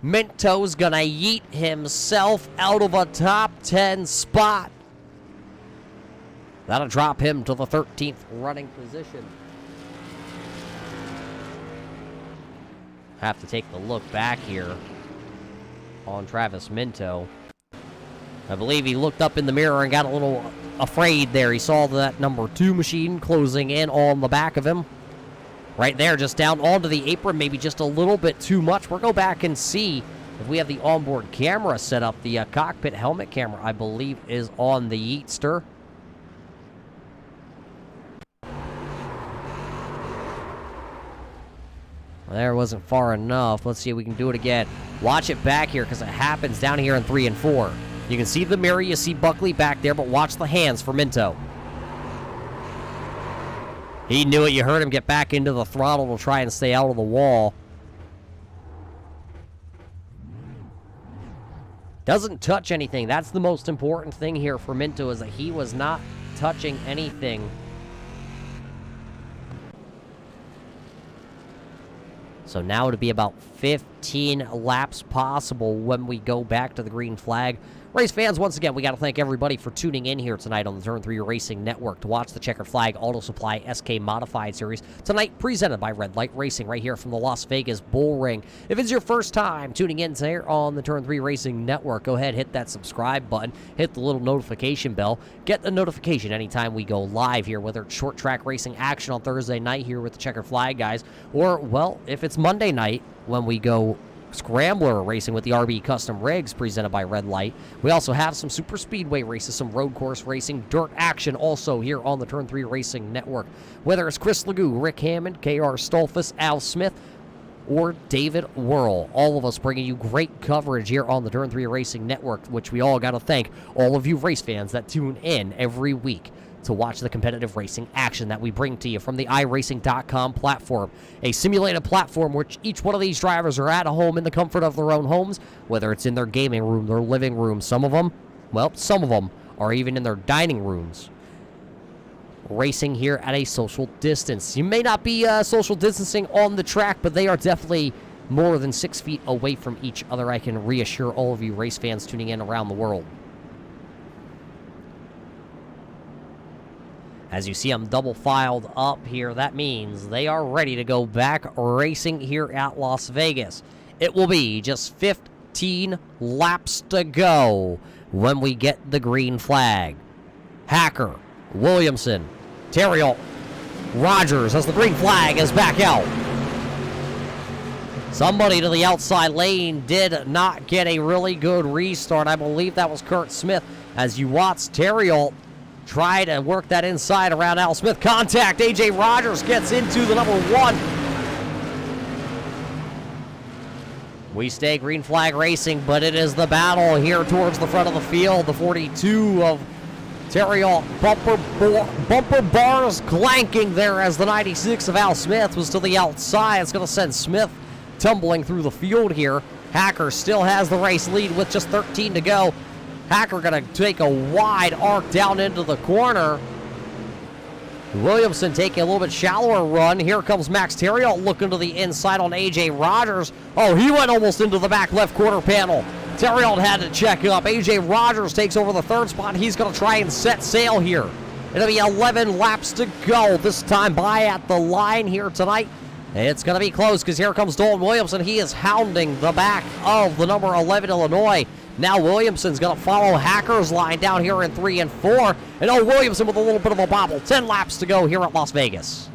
Minto's going to yeet himself out of a top 10 spot. That'll drop him to the 13th running position. Have to take the look back here on Travis Minto. I believe he looked up in the mirror and got a little afraid there. He saw that number 2 machine closing in on the back of him. Right there, just down onto the apron, maybe just a little bit too much. We'll go back and see if we have the onboard camera set up. The cockpit helmet camera, I believe, is on the Yeetster. There wasn't far enough. Let's see if we can do it again. Watch it back here because it happens down here in 3 and 4. You can see the mirror, you see Buckley back there, but watch the hands for Minto. He knew it. You heard him get back into the throttle to try and stay out of the wall. Doesn't touch anything. That's the most important thing here for Minto, is that he was not touching anything. So now it'll be about 15 laps possible when we go back to the green flag. Race fans, once again, we got to thank everybody for tuning in here tonight on the Turn 3 Racing Network to watch the Checkered Flag Auto Supply SK Modified Series. Tonight, presented by Red Light Racing right here from the Las Vegas Bullring. If it's your first time tuning in here on the Turn 3 Racing Network, go ahead, hit that subscribe button, hit the little notification bell, get a notification anytime we go live here, whether it's short track racing action on Thursday night here with the Checkered Flag guys, or, well, if it's Monday night when we go Scrambler racing with the RB Custom Rigs presented by Red Light. We also have some super speedway races, some road course racing, dirt action also here on the Turn 3 Racing Network. Whether it's Chris Legou, Rick Hammond, KR Stolfus, Al Smith, or David Whirl. All of us bringing you great coverage here on the Turn 3 Racing Network, which we all got to thank all of you race fans that tune in every week to watch the competitive racing action that we bring to you from the iRacing.com platform, a simulated platform which each one of these drivers are at home in the comfort of their own homes, whether it's in their gaming room, their living room. Some of them are even in their dining rooms, racing here at a social distance. You may not be social distancing on the track, but they are definitely more than 6 feet away from each other. I can reassure all of you race fans tuning in around the world. As you see, I'm double filed up here. That means they are ready to go back racing here at Las Vegas. It will be just 15 laps to go when we get the green flag. Hacker, Williamson, Terriot, Rogers as the green flag is back out. Somebody to the outside lane did not get a really good restart. I believe that was Kurt Smith as you watch Terriot try to work that inside around Al Smith. Contact. A.J. Rogers gets into the number 1. We stay green flag racing, but it is the battle here towards the front of the field. The 42 of Terriot. Bumper bars clanking there as the 96 of Al Smith was to the outside. It's going to send Smith tumbling through the field here. Hacker still has the race lead with just 13 to go. Hacker going to take a wide arc down into the corner. Williamson taking a little bit shallower run. Here comes Max Terriot looking to the inside on A.J. Rogers. Oh, he went almost into the back left quarter panel. Terriot had to check up. A.J. Rogers takes over the 3rd spot. He's going to try and set sail here. It'll be 11 laps to go. This time by at the line here tonight. It's going to be close because here comes Dolan Williamson. He is hounding the back of the number 11 Illinois. Now Williamson's going to follow Hacker's line down here in 3 and 4. And Williamson with a little bit of a bobble. 10 laps to go here at Las Vegas.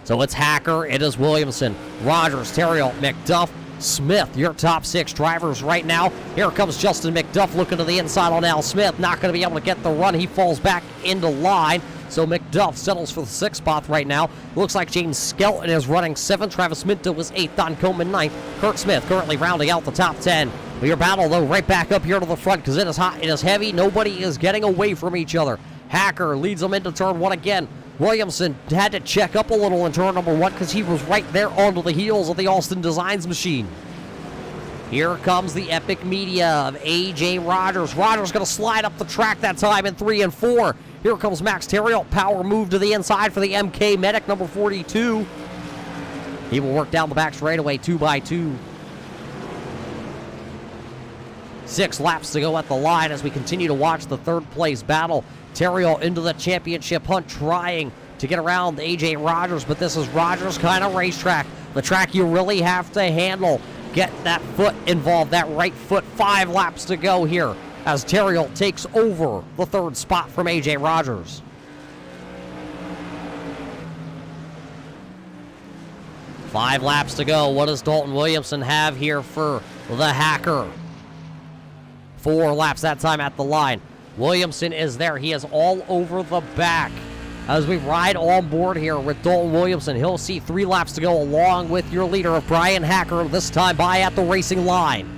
So it's Hacker, it is Williamson, Rogers, Terriot, McDuff, Smith, your top 6 drivers right now. Here comes Justin McDuff looking to the inside on Al Smith. Not going to be able to get the run. He falls back into line. So McDuff settles for the 6th spot right now. Looks like James Skelton is running 7th. Travis Minto was 8th. Don Coleman 9th. Kurt Smith currently rounding out the top 10. Your battle, though, right back up here to the front because it is hot. It is heavy. Nobody is getting away from each other. Hacker leads them into turn 1 again. Williamson had to check up a little in turn number 1 because he was right there onto the heels of the Austin Designs machine. Here comes the epic media of A.J. Rogers. Rogers going to slide up the track that time in 3 and 4. Here comes Max Terriot. Power move to the inside for the MK Medic, number 42. He will work down the back straightaway 2 by 2. 6 laps to go at the line as we continue to watch the 3rd place battle. Terriot into the championship hunt, trying to get around A.J. Rogers, but this is Rogers' kind of racetrack. The track you really have to handle. get that foot involved, that right foot. 5 laps to go here as Terrill takes over the 3rd spot from A.J. Rogers. Five laps to go. What does Dalton Williamson have here for the Hacker? 4 laps that time at the line. Williamson is there. He is all over the back. As we ride on board here with Dalton Williamson, he'll see 3 laps to go along with your leader of Brian Hacker, this time by at the racing line.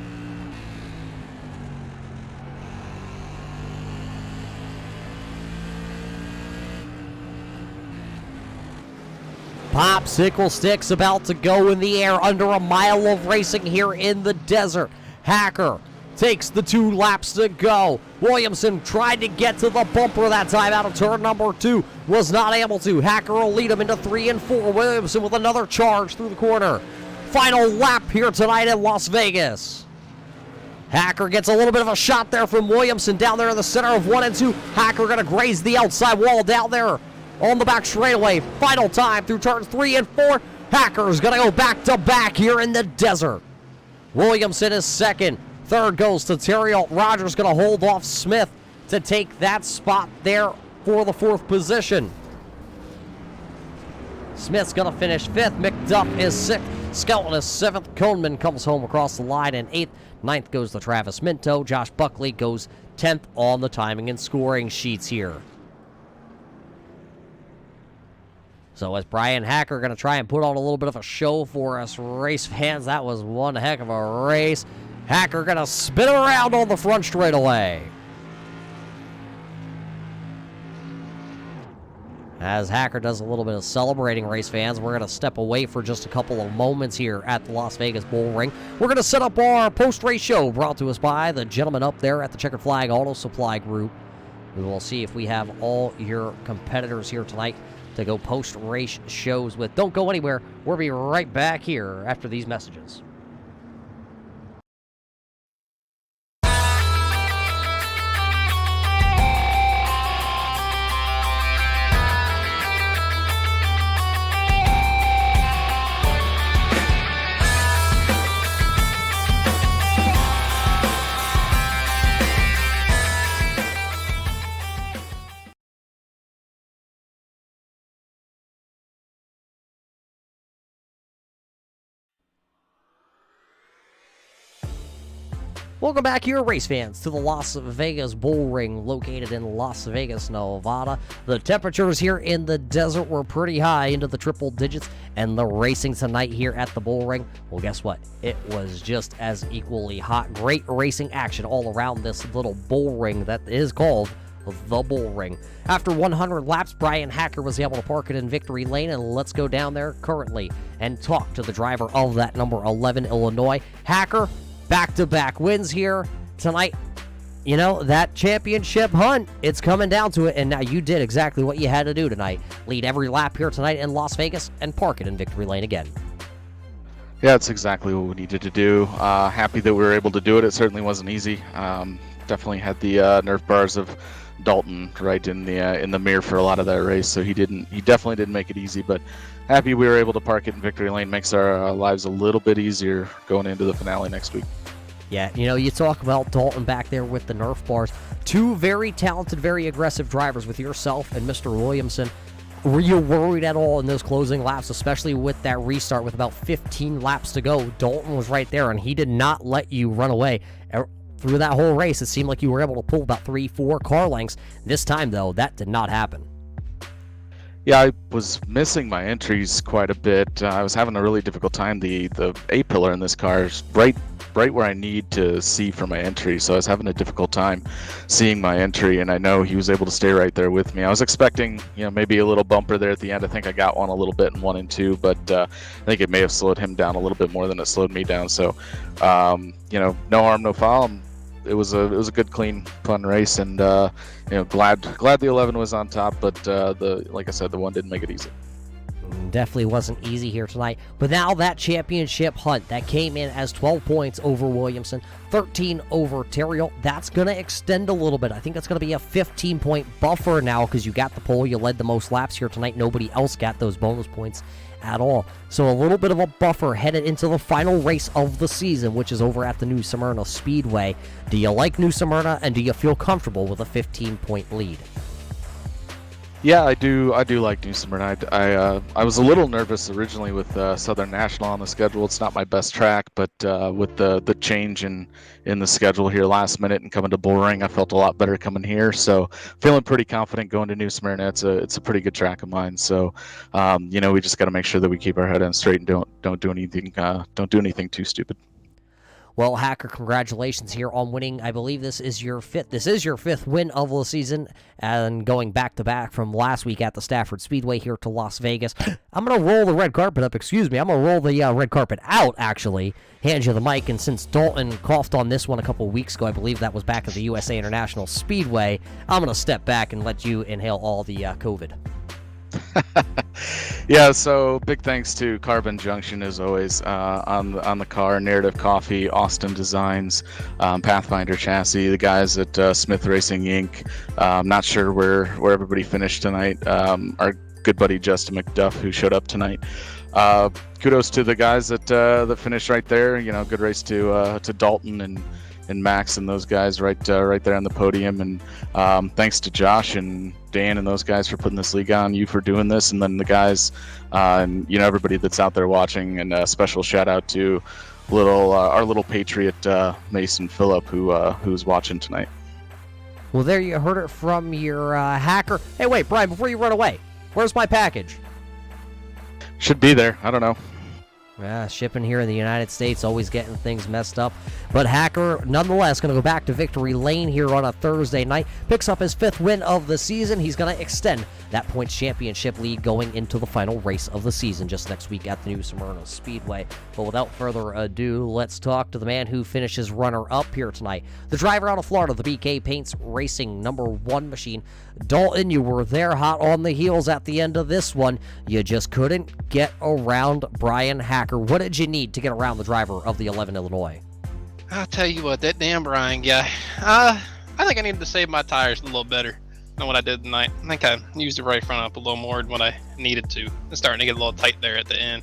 Popsicle sticks about to go in the air under a mile of racing here in the desert. Hacker takes the 2 laps to go. Williamson tried to get to the bumper that time out of turn number 2. Was not able to. Hacker will lead him into 3 and 4. Williamson with another charge through the corner. Final lap here tonight in Las Vegas. Hacker gets a little bit of a shot there from Williamson down there in the center of 1 and 2. Hacker going to graze the outside wall down there on the back straightaway. Final time through turns 3 and 4. Hacker's going to go back to back here in the desert. Williamson is second. Third goes to Terrill. Rogers going to hold off Smith to take that spot there for the 4th position. Smith's going to finish 5th. McDuff is 6th. Skelton is 7th. Kohnman comes home across the line in 8th. 9th goes to Travis Minto. Josh Buckley goes 10th on the timing and scoring sheets here. So as Brian Hacker going to try and put on a little bit of a show for us race fans, that was one heck of a race. Hacker going to spin around on the front straightaway. As Hacker does a little bit of celebrating, race fans, we're going to step away for just a couple of moments here at the Las Vegas Bullring. We're going to set up our post-race show brought to us by the gentleman up there at the Checkered Flag Auto Supply Group. We will see if we have all your competitors here tonight to go post-race shows with. Don't go anywhere. We'll be right back here after these messages. Welcome back here, race fans, to the Las Vegas Bullring, located in Las Vegas, Nevada. The temperatures here in the desert were pretty high, into the triple digits, and the racing tonight here at the Bullring, well, guess what? It was just as equally hot. Great racing action all around this little Bullring that is called the Bullring. After 100 laps, Brian Hacker was able to park it in victory lane, and let's go down there currently and talk to the driver of that number 11 Illinois. Hacker, back-to-back wins here tonight. You know, that championship hunt, it's coming down to it, and now you did exactly what you had to do tonight. Lead every lap here tonight in Las Vegas and park it in victory lane again. Yeah, that's exactly what we needed to do. Happy that we were able to do it. It certainly wasn't easy. Definitely had the nerf bars of Dalton right in the mirror for a lot of that race, so he definitely didn't make it easy, but happy we were able to park it in victory lane. Makes our lives a little bit easier going into the finale next week. Yeah, you know, you talk about Dalton back there with the nerf bars. 2 very talented, very aggressive drivers with yourself and Mr. Williamson. Were you worried at all in those closing laps, especially with that restart with about 15 laps to go? Dalton was right there, and he did not let you run away. Through that whole race, it seemed like you were able to pull about 3-4 car lengths. This time, though, that did not happen. Yeah, I was missing my entries quite a bit. I was having a really difficult time. The A-pillar in this car is right where I need to see for my entry, so I was having a difficult time seeing my entry, and I know he was able to stay right there with me. I was expecting, maybe a little bumper there at the end. I think I got one a little bit in 1 and 2, but I think it may have slowed him down a little bit more than it slowed me down. So, no harm, no foul. It was a good, clean, fun race, and glad the 11 was on top. But like I said, the 1 didn't make it easy. Definitely wasn't easy here tonight. But now that championship hunt that came in as 12 points over Williamson, 13 over Terrill, that's going to extend a little bit. I think that's going to be a 15-point buffer now because you got the pole. You led the most laps here tonight. Nobody else got those bonus points at all. So a little bit of a buffer headed into the final race of the season, which is over at the New Smyrna Speedway. Do you like New Smyrna, and do you feel comfortable with a 15-point lead? Yeah, I do like New Smyrna. I was a little nervous originally with Southern National on the schedule. It's not my best track, but with the change in the schedule here last minute and coming to Bullring, I felt a lot better coming here. So feeling pretty confident going to New Smyrna. It's a pretty good track of mine. So we just got to make sure that we keep our head on straight and don't do anything too stupid. Well, Hacker, congratulations here on winning. I believe this is your fifth win of the season, and going back-to-back from last week at the Stafford Speedway here to Las Vegas. I'm going to roll the red carpet up, I'm going to roll the red carpet out, actually. Hand you the mic, and since Dalton coughed on this one a couple weeks ago, I believe that was back at the USA International Speedway, I'm going to step back and let you inhale all the COVID. Yeah, so big thanks to Carbon Junction as always on the car, Narrative Coffee, Austin Designs, Pathfinder Chassis, the guys at Smith Racing Inc. I'm not sure where everybody finished tonight. Our good buddy Justin McDuff, who showed up tonight. Kudos to the guys that finished right there. Good race to Dalton and Max and those guys right there on the podium. And thanks to Josh and Dan and those guys for putting this league on, you for doing this, and then the guys and everybody that's out there watching. And a special shout out to our little patriot Mason Phillip who's watching tonight. Well, there you heard it from your Hacker. Hey, wait, Brian, before you run away, where's my package? Should be there. I don't know. Yeah, shipping here in the United States, always getting things messed up. But Hacker, nonetheless, going to go back to victory lane here on a Thursday night. Picks up his 5th win of the season. He's going to extend that points championship lead going into the final race of the season just next week at the New Smyrna Speedway. But without further ado, let's talk to the man who finishes runner-up here tonight. The driver out of Florida, the BK Paints Racing #1 machine. Dalton, you were there hot on the heels at the end of this one. You just couldn't get around Brian Hacker. What did you need to get around the driver of the 11 Illinois? I'll tell you what, that damn Brian guy. I think I needed to save my tires a little better than what I did tonight. I think I used the right front up a little more than what I needed to. It's starting to get a little tight there at the end.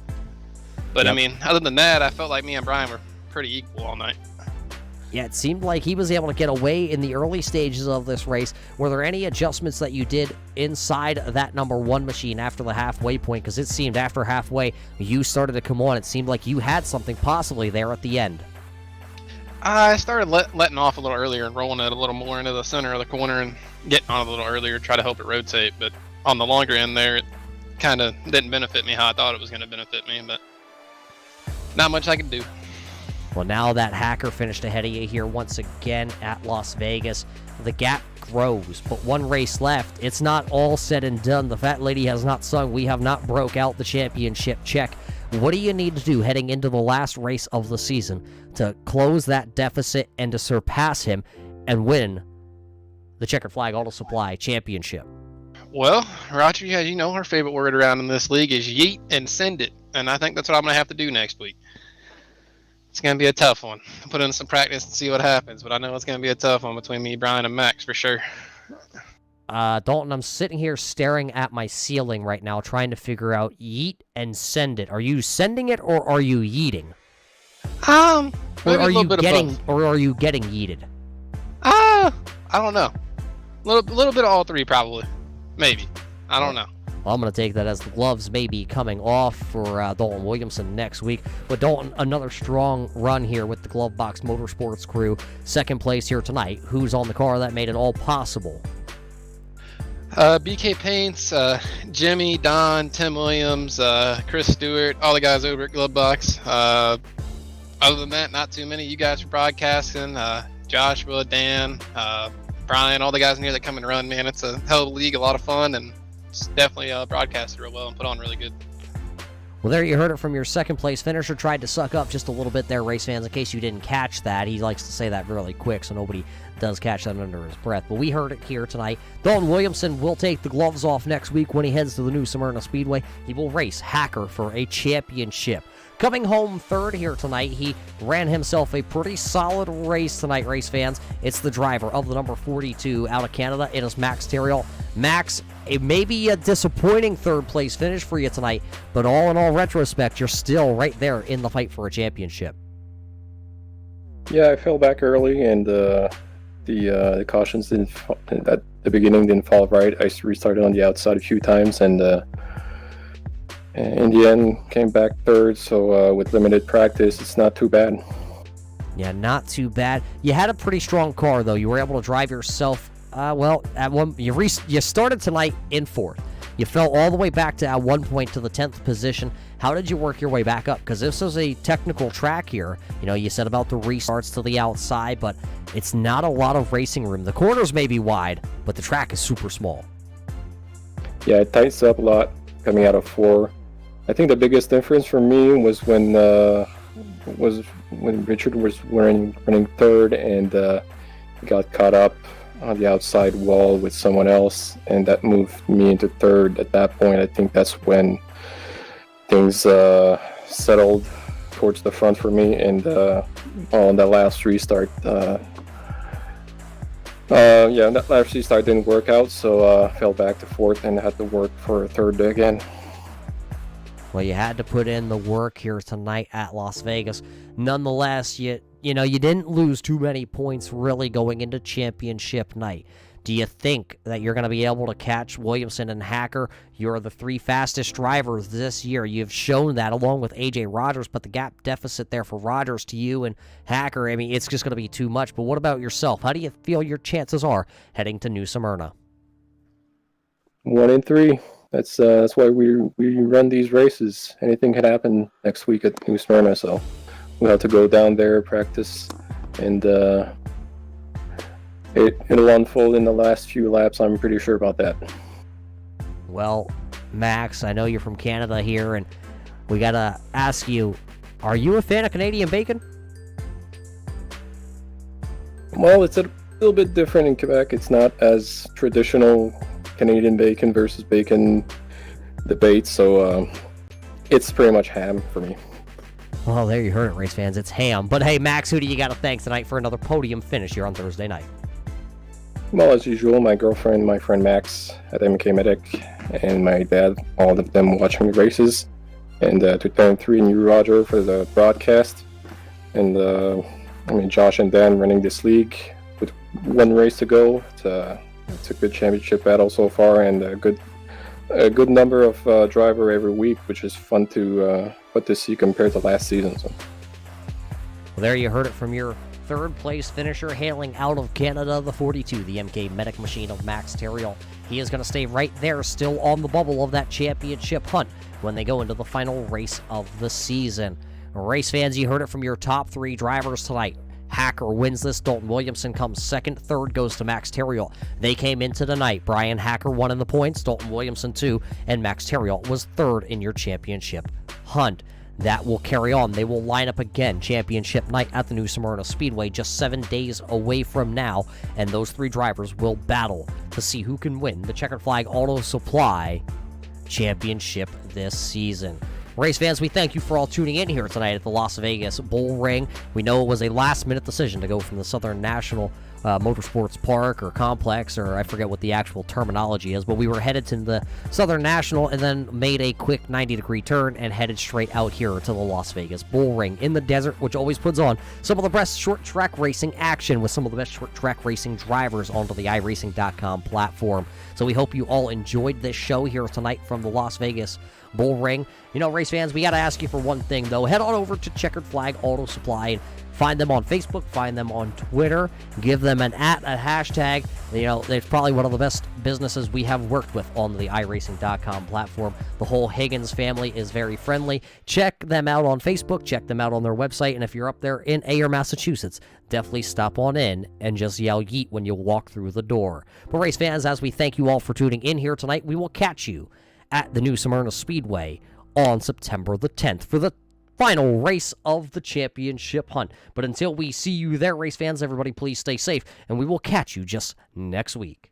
But yep. I mean, other than that, I felt like me and Brian were pretty equal all night. Yeah, it seemed like he was able to get away in the early stages of this race. Were there any adjustments that you did inside that #1 machine after the halfway point? Because it seemed after halfway, you started to come on. It seemed like you had something possibly there at the end. I started letting off a little earlier and rolling it a little more into the center of the corner and getting on a little earlier, try to help it rotate. But on the longer end there, it kind of didn't benefit me how I thought it was going to benefit me. But not much I could do. Well, now that Hacker finished ahead of you here once again at Las Vegas, the gap grows, but one race left. It's not all said and done. The fat lady has not sung. We have not broke out the championship check. What do you need to do heading into the last race of the season to close that deficit and to surpass him and win the Checkered Flag Auto Supply Championship? Well, Roger, as you know, our favorite word around in this league is yeet and send it, and I think that's what I'm going to have to do next week. It's going to be a tough one. I'll put in some practice and see what happens, but I know it's going to be a tough one between me, Brian, and Max for sure. Dalton, I'm sitting here staring at my ceiling right now trying to figure out yeet and send it. Are you sending it or are you yeeting? Maybe a little bit of both. Or are you getting yeeted? I don't know. A little bit of all three probably. Maybe. I don't know. Well, I'm going to take that as the gloves may be coming off for Dalton Williamson next week. But Dalton, another strong run here with the Glove Box Motorsports crew. Second place here tonight. Who's on the car that made it all possible? BK Paints, Jimmy, Don, Tim Williams, Chris Stewart, all the guys over at Glove Box. Other than that, not too many. You guys for broadcasting. Joshua, Dan, Brian, all the guys in here that come and run, man. It's a hell of a league, a lot of fun, and it's definitely broadcasted real well and put on really good. Well, there you heard it from your second place finisher. Tried to suck up just a little bit there, race fans, in case you didn't catch that. He likes to say that really quick, so nobody does catch that under his breath. But we heard it here tonight. Dalton Williamson will take the gloves off next week when he heads to the New Smyrna Speedway. He will race Hacker for a championship. Coming home third here tonight, he ran himself a pretty solid race tonight, race fans. It's the driver of the number 42 out of Canada. It is Max Terriol. Max, it may be a disappointing third-place finish for you tonight, but all in all retrospect, you're still right there in the fight for a championship. Yeah, I fell back early, and the cautions at the beginning didn't fall right. I restarted on the outside a few times, and in the end came back third. So with limited practice, it's not too bad. Yeah, not too bad. You had a pretty strong car, though. You were able to drive yourself. You started tonight in fourth. You fell all the way back to, at one point, to the 10th position. How did you work your way back up? Because this is a technical track here. You said about the restarts to the outside, but it's not a lot of racing room. The corners may be wide, but the track is super small. Yeah, it tightens up a lot coming out of 4. I think the biggest difference for me was when Richard was running third, and got caught up on the outside wall with someone else, and that moved me into third. At that point, I think that's when things settled towards the front for me, and on that last restart, that last restart didn't work out, so fell back to fourth and had to work for third again. Well, you had to put in the work here tonight at Las Vegas. Nonetheless, you didn't lose too many points really going into championship night. Do you think that you're going to be able to catch Williamson and Hacker? You're the 3 fastest drivers this year. You've shown that along with AJ Rogers, but the gap deficit there for Rogers to you and Hacker, it's just going to be too much. But what about yourself? How do you feel your chances are heading to New Smyrna? 1 in 3. That's why we run these races. Anything can happen next week at New Smyrna, so we'll have to go down there, practice, and it'll unfold in the last few laps. I'm pretty sure about that. Well, Max, I know you're from Canada here, and we got to ask you, are you a fan of Canadian bacon? Well, it's a little bit different in Quebec. It's not as traditional Canadian bacon versus bacon debate, so it's pretty much ham for me. Well, there you heard it, race fans. It's ham. But hey, Max, who do you got to thank tonight for another podium finish here on Thursday night? Well, as usual, my girlfriend, my friend Max at MK Medic, and my dad, all of them watching the races, and to thank 3 and you, Roger, for the broadcast, and Josh and Dan running this league with 1 race to go. It's a good championship battle so far, and a good number of driver every week, which is fun to see compared to last season. So. Well, there you heard it from your third-place finisher hailing out of Canada, the 42, the MK Medic machine of Max Terriol. He is going to stay right there, still on the bubble of that championship hunt when they go into the final race of the season. Race fans, you heard it from your top 3 drivers tonight. Hacker wins this. Dalton Williamson comes second. Third goes to Max Terriol. They came into the night. Brian Hacker won in the points, Dalton Williamson 2, and Max Terriol was third in your championship hunt. That will carry on. They will line up again championship night at the New Smyrna Speedway just 7 days away from now, and those 3 drivers will battle to see who can win the Checkered Flag Auto Supply Championship this season. Race fans, we thank you for all tuning in here tonight at the Las Vegas Bullring. We know it was a last-minute decision to go from the Southern National Motorsports Park or Complex, or I forget what the actual terminology is, but we were headed to the Southern National and then made a quick 90-degree turn and headed straight out here to the Las Vegas Bullring in the desert, which always puts on some of the best short-track racing action with some of the best short-track racing drivers onto the iRacing.com platform. So we hope you all enjoyed this show here tonight from the Las Vegas Bullring. Race fans, we got to ask you for one thing, though. Head on over to Checkered Flag Auto Supply and find them on Facebook, find them on Twitter, give them a hashtag. They're probably one of the best businesses we have worked with on the iRacing.com platform. The whole Higgins family is very friendly. Check them out on Facebook, check them out on their website, and if you're up there in Ayer, Massachusetts, definitely stop on in and just yell yeet when you walk through the door. But race fans, as we thank you all for tuning in here tonight, we will catch you at the New Smyrna Speedway on September the 10th for the final race of the championship hunt. But until we see you there, race fans, everybody please stay safe, and we will catch you just next week.